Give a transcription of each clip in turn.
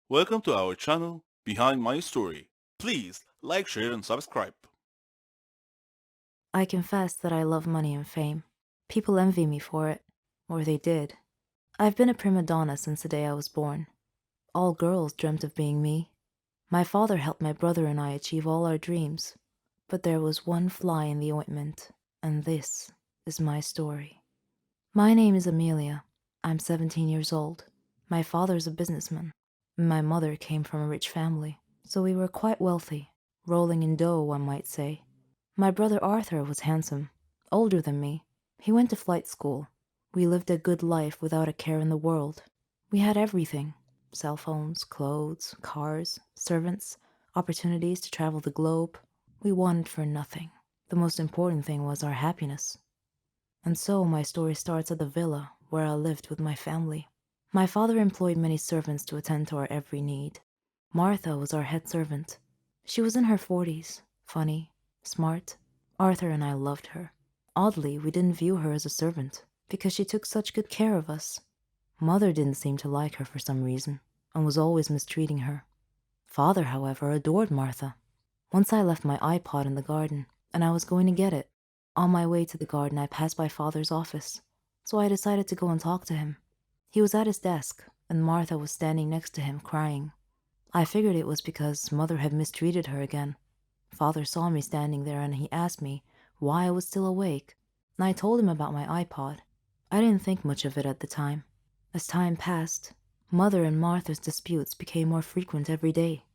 Welcome to our channel, Behind My Story. Please like, share, and subscribe. I confess that I love money and fame. People envy me for it, or they did. I've been a prima donna since the day I was born. All girls dreamt of being me. My father helped my brother and I achieve all our dreams. But there was one fly in the ointment, and this is my story. My name is Amelia. I'm 17 years old. My father's a businessman. My mother came from a rich family, so we were quite wealthy, rolling in dough, one might say. My brother Arthur was handsome, older than me. He went to flight school. We lived a good life without a care in the world. We had everything: cell phones, clothes, cars, servants, opportunities to travel the globe. We wanted for nothing. The most important thing was our happiness. And so my story starts at the villa where I lived with my family. My father employed many servants to attend to our every need. Martha was our head servant. She was in her 40s, funny, smart. Arthur and I loved her. Oddly, we didn't view her as a servant because she took such good care of us. Mother didn't seem to like her for some reason and was always mistreating her. Father, however, adored Martha. Once I left my iPod in the garden, and I was going to get it. On my way to the garden, I passed by Father's office, so I decided to go and talk to him. He was at his desk, and Martha was standing next to him, crying. I figured it was because Mother had mistreated her again. Father saw me standing there, and he asked me why I was still awake, and I told him about my iPod. I didn't think much of it at the time. As time passed, Mother and Martha's disputes became more frequent every day.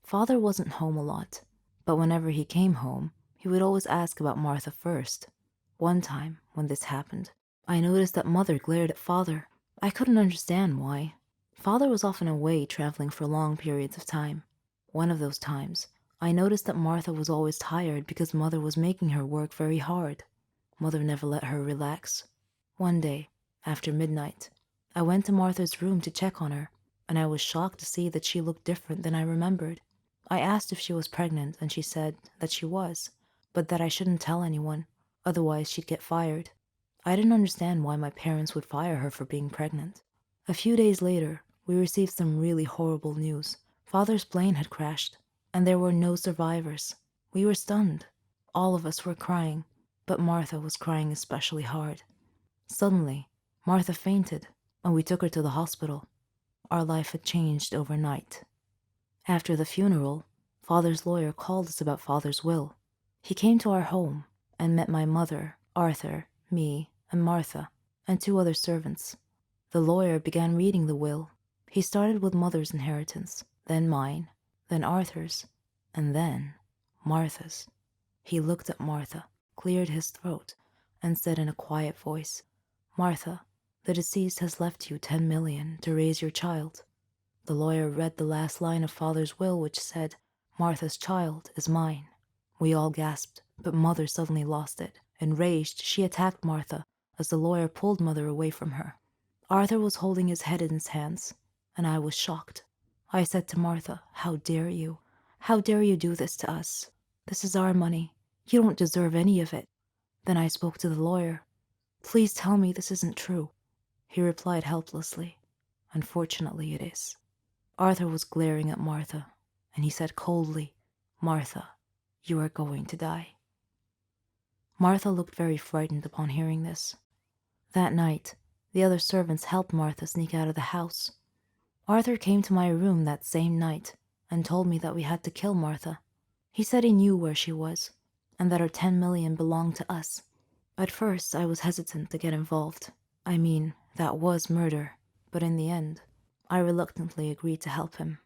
Father wasn't home a lot, but whenever he came home, he would always ask about Martha first. One time, when this happened, I noticed that Mother glared at Father. I couldn't understand why. Father was often away traveling for long periods of time. One of those times, I noticed that Martha was always tired because Mother was making her work very hard. Mother never let her relax. One day, after midnight, I went to Martha's room to check on her, and I was shocked to see that she looked different than I remembered. I asked if she was pregnant, and she said that she was, but that I shouldn't tell anyone, otherwise she'd get fired. I didn't understand why my parents would fire her for being pregnant. A few days later, we received some really horrible news. Father's plane had crashed, and there were no survivors. We were stunned. All of us were crying, but Martha was crying especially hard. Suddenly, Martha fainted, and we took her to the hospital. Our life had changed overnight. After the funeral, Father's lawyer called us about Father's will. He came to our home and met my mother, Arthur, me, and Martha, and two other servants. The lawyer began reading the will. He started with Mother's inheritance, then mine, then Arthur's, and then Martha's. He looked at Martha, cleared his throat, and said in a quiet voice, "Martha, the deceased has left you 10 million to raise your child." The lawyer read the last line of Father's will, which said, "Martha's child is mine." We all gasped, but Mother suddenly lost it. Enraged, she attacked Martha as the lawyer pulled Mother away from her. Arthur was holding his head in his hands, and I was shocked. I said to Martha, "How dare you? How dare you do this to us? This is our money. You don't deserve any of it." Then I spoke to the lawyer. "Please tell me this isn't true." He replied helplessly, "Unfortunately, it is." Arthur was glaring at Martha, and he said coldly, "Martha, you are going to die." Martha looked very frightened upon hearing this. That night, the other servants helped Martha sneak out of the house. Arthur came to my room that same night and told me that we had to kill Martha. He said he knew where she was, and that her 10 million belonged to us. At first, I was hesitant to get involved. I mean, that was murder, but in the end, I reluctantly agreed to help him.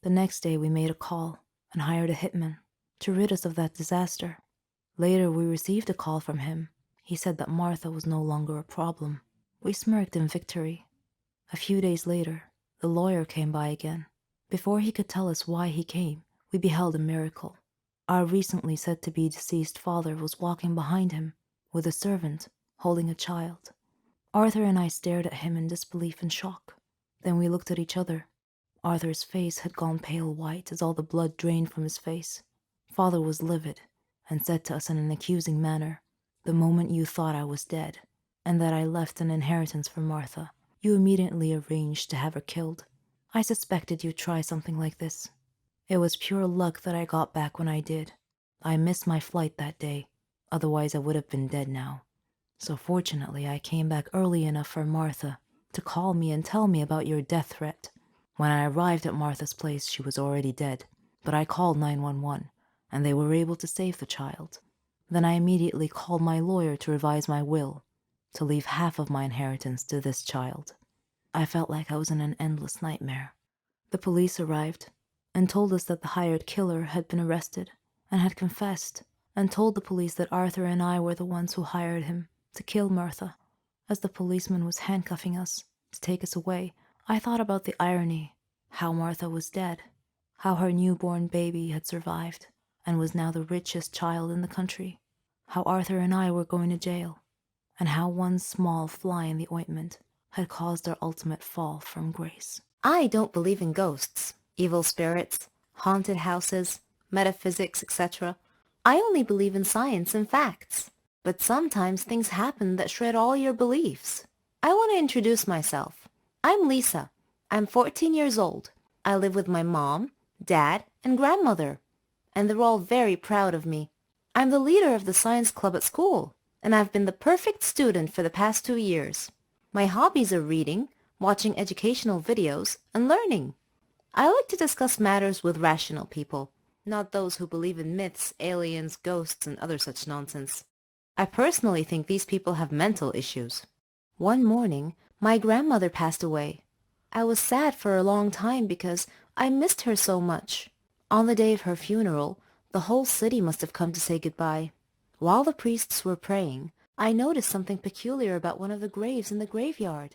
The next day we made a call and hired a hitman to rid us of that disaster. Later we received a call from him. He said that Martha was no longer a problem. We smirked in victory. A few days later, the lawyer came by again. Before he could tell us why he came, we beheld a miracle. Our recently said to be deceased father was walking behind him with a servant holding a child. Arthur and I stared at him in disbelief and shock. Then we looked at each other. Arthur's face had gone pale white as all the blood drained from his face. Father was livid and said to us in an accusing manner, "The moment you thought I was dead and that I left an inheritance for Martha, you immediately arranged to have her killed. I suspected you'd try something like this. It was pure luck that I got back when I did. I missed my flight that day, otherwise I would have been dead now. So fortunately, I came back early enough for Martha to call me and tell me about your death threat. When I arrived at Martha's place, she was already dead, but I called 911, and they were able to save the child. Then I immediately called my lawyer to revise my will, to leave half of my inheritance to this child. I felt like I was in an endless nightmare. The police arrived and told us that the hired killer had been arrested and had confessed, and told the police that Arthur and I were the ones who hired him to kill Martha. As the policeman was handcuffing us to take us away, I thought about the irony, how Martha was dead, how her newborn baby had survived and was now the richest child in the country, how Arthur and I were going to jail, and how one small fly in the ointment had caused our ultimate fall from grace. I don't believe in ghosts, evil spirits, haunted houses, metaphysics, etc. I only believe in science and facts. But sometimes things happen that shred all your beliefs. I want to introduce myself. I'm Lisa. I'm 14 years old. I live with my mom, dad, and grandmother, and they're all very proud of me. I'm the leader of the science club at school, and I've been the perfect student for the past 2 years. My hobbies are reading, watching educational videos, and learning. I like to discuss matters with rational people, not those who believe in myths, aliens, ghosts, and other such nonsense. I personally think these people have mental issues. One morning, my grandmother passed away. I was sad for a long time because I missed her so much. On the day of her funeral, the whole city must have come to say goodbye. While the priests were praying, I noticed something peculiar about one of the graves in the graveyard.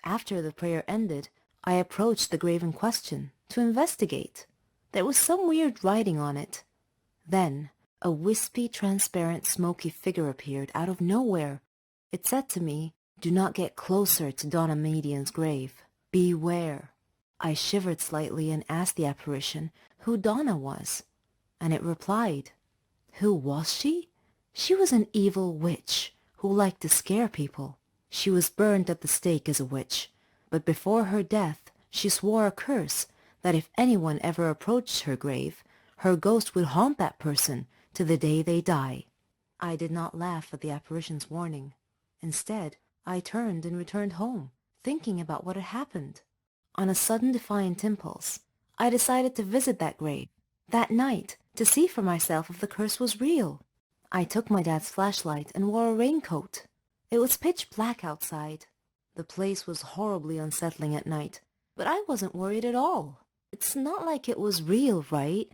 After the prayer ended, I approached the grave in question to investigate. There was some weird writing on it. Then, a wispy, transparent, smoky figure appeared out of nowhere. It said to me, "Do not get closer to Donna Median's grave. Beware." I shivered slightly and asked the apparition who Donna was, and it replied. Who was she? She was an evil witch who liked to scare people. She was burned at the stake as a witch, but before her death she swore a curse that if anyone ever approached her grave, her ghost would haunt that person to the day they die. I did not laugh at the apparition's warning. Instead, I turned and returned home, thinking about what had happened. On a sudden defiant impulse, I decided to visit that grave that night to see for myself if the curse was real. I took my dad's flashlight and wore a raincoat. It was pitch black outside. The place was horribly unsettling at night, but I wasn't worried at all. It's not like it was real, right?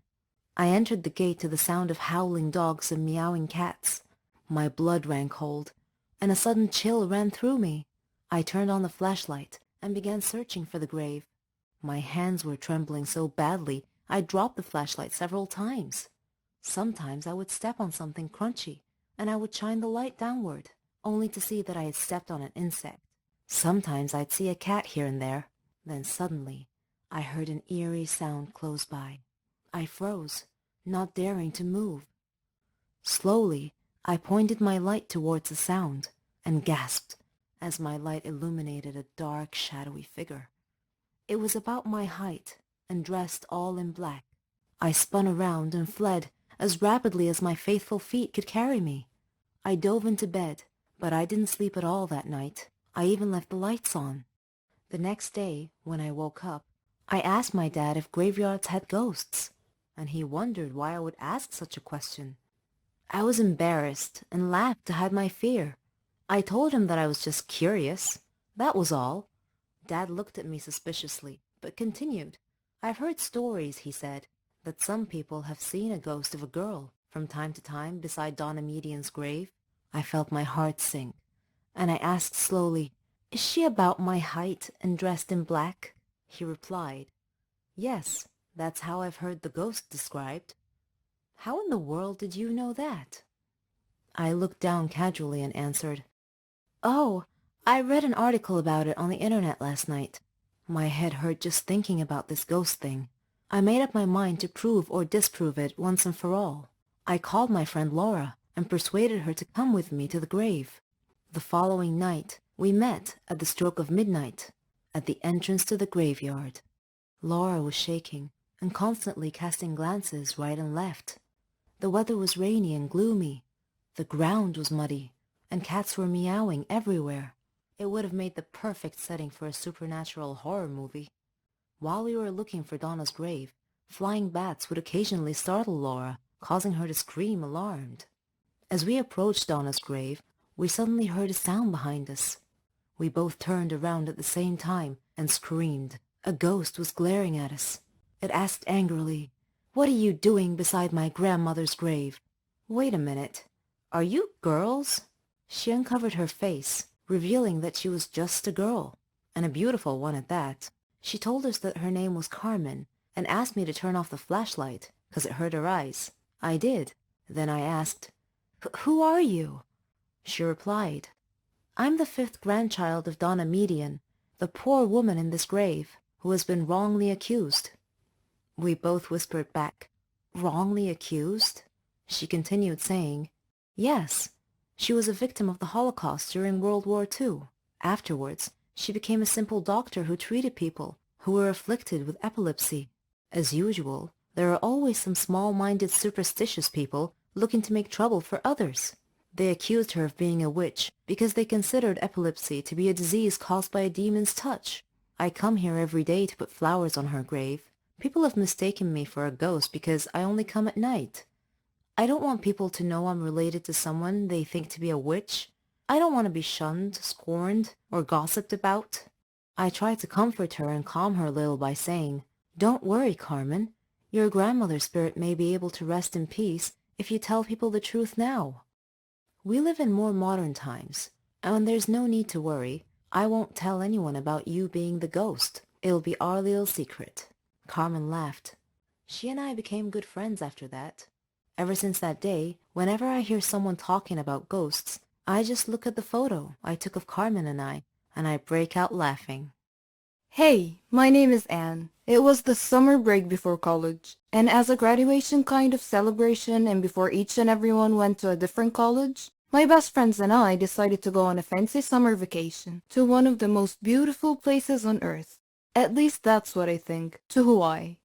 I entered the gate to the sound of howling dogs and meowing cats. My blood ran cold, and a sudden chill ran through me. I turned on the flashlight and began searching for the grave. My hands were trembling so badly I dropped the flashlight several times. Sometimes I would step on something crunchy, and I would shine the light downward, only to see that I had stepped on an insect. Sometimes I'd see a cat here and there. Then suddenly, I heard an eerie sound close by. I froze, not daring to move. Slowly, I pointed my light towards the sound, and gasped as my light illuminated a dark, shadowy figure. It was about my height, and dressed all in black. I spun around and fled as rapidly as my faithful feet could carry me. I dove into bed, but I didn't sleep at all that night. I even left the lights on. The next day, when I woke up, I asked my dad if graveyards had ghosts, and he wondered why I would ask such a question. I was embarrassed and laughed to hide my fear. I told him that I was just curious. That was all. Dad looked at me suspiciously, but continued. I've heard stories, he said, that some people have seen a ghost of a girl from time to time beside Donna Median's grave. I felt my heart sink, and I asked slowly, "Is she about my height and dressed in black?" He replied, "Yes, that's how I've heard the ghost described." "How in the world did you know that?" I looked down casually and answered, "Oh, I read an article about it on the internet last night." My head hurt just thinking about this ghost thing. I made up my mind to prove or disprove it once and for all. I called my friend Laura and persuaded her to come with me to the grave. The following night, we met at the stroke of midnight at the entrance to the graveyard. Laura was shaking and constantly casting glances right and left. The weather was rainy and gloomy. The ground was muddy, and cats were meowing everywhere. It would have made the perfect setting for a supernatural horror movie. While we were looking for Donna's grave, flying bats would occasionally startle Laura, causing her to scream alarmed. As we approached Donna's grave, we suddenly heard a sound behind us. We both turned around at the same time and screamed. A ghost was glaring at us. It asked angrily, "What are you doing beside my grandmother's grave?" "Wait a minute. Are you girls?" She uncovered her face, revealing that she was just a girl, and a beautiful one at that. She told us that her name was Carmen, and asked me to turn off the flashlight, 'cause it hurt her eyes. I did. Then I asked, "Who are you?" She replied, "I'm the 5th grandchild of Donna Median, the poor woman in this grave, who has been wrongly accused." We both whispered back, "Wrongly accused?" She continued saying, "Yes, she was a victim of the Holocaust during World War II. Afterwards, she became a simple doctor who treated people who were afflicted with epilepsy. As usual, there are always some small-minded superstitious people looking to make trouble for others. They accused her of being a witch because they considered epilepsy to be a disease caused by a demon's touch. I come here every day to put flowers on her grave. People have mistaken me for a ghost because I only come at night. I don't want people to know I'm related to someone they think to be a witch. I don't want to be shunned, scorned, or gossiped about." I tried to comfort her and calm her a little by saying, "Don't worry, Carmen. Your grandmother's spirit may be able to rest in peace if you tell people the truth now. We live in more modern times, and there's no need to worry. I won't tell anyone about you being the ghost. It'll be our little secret." Carmen laughed. She and I became good friends after that. Ever since that day, whenever I hear someone talking about ghosts, I just look at the photo I took of Carmen and I break out laughing. Hey, my name is Anne. It was the summer break before college, and as a graduation kind of celebration and before each and everyone went to a different college, my best friends and I decided to go on a fancy summer vacation to one of the most beautiful places on earth. At least that's what I think, to Hawaii.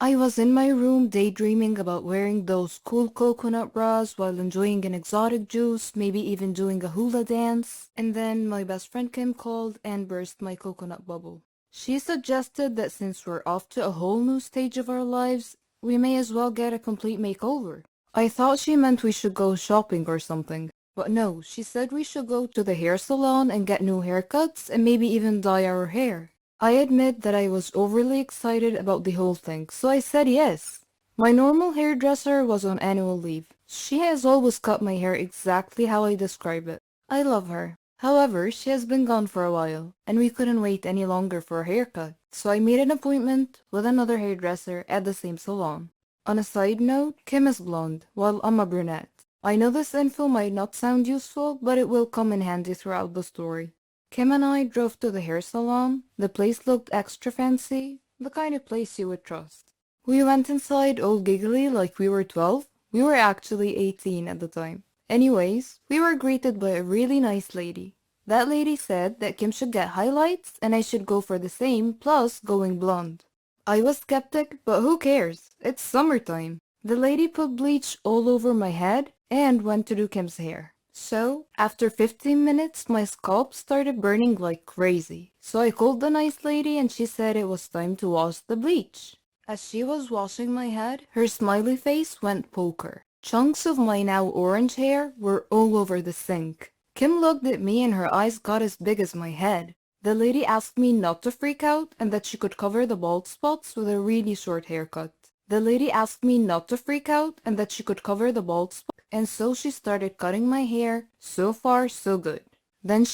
I was in my room daydreaming about wearing those cool coconut bras while enjoying an exotic juice, maybe even doing a hula dance, and then my best friend Kim called and burst my coconut bubble. She suggested that since we're off to a whole new stage of our lives, we may as well get a complete makeover. I thought she meant we should go shopping or something, but no, she said we should go to the hair salon and get new haircuts and maybe even dye our hair. I admit that I was overly excited about the whole thing, so I said yes. My normal hairdresser was on annual leave. She has always cut my hair exactly how I describe it. I love her. However, she has been gone for a while, and we couldn't wait any longer for a haircut, so I made an appointment with another hairdresser at the same salon. On a side note, Kim is blonde, while I'm a brunette. I know this info might not sound useful, but it will come in handy throughout the story. Kim and I drove to the hair salon. The place looked extra fancy, the kind of place you would trust. We went inside all giggly like we were 12. We were actually 18 at the time. Anyways, we were greeted by a really nice lady. That lady said that Kim should get highlights and I should go for the same, plus going blonde. I was skeptic, but who cares? It's summertime. The lady put bleach all over my head and went to do Kim's hair. So, after 15 minutes, my scalp started burning like crazy. So I called the nice lady and she said it was time to wash the bleach. As she was washing my head, her smiley face went poker. Chunks of my now orange hair were all over the sink. Kim looked at me and her eyes got as big as my head. The lady asked me not to freak out and that she could cover the bald spots with a really short haircut. The lady asked me not to freak out and that she could cover the bald spot, and so she started cutting my hair. So far, so good. Then she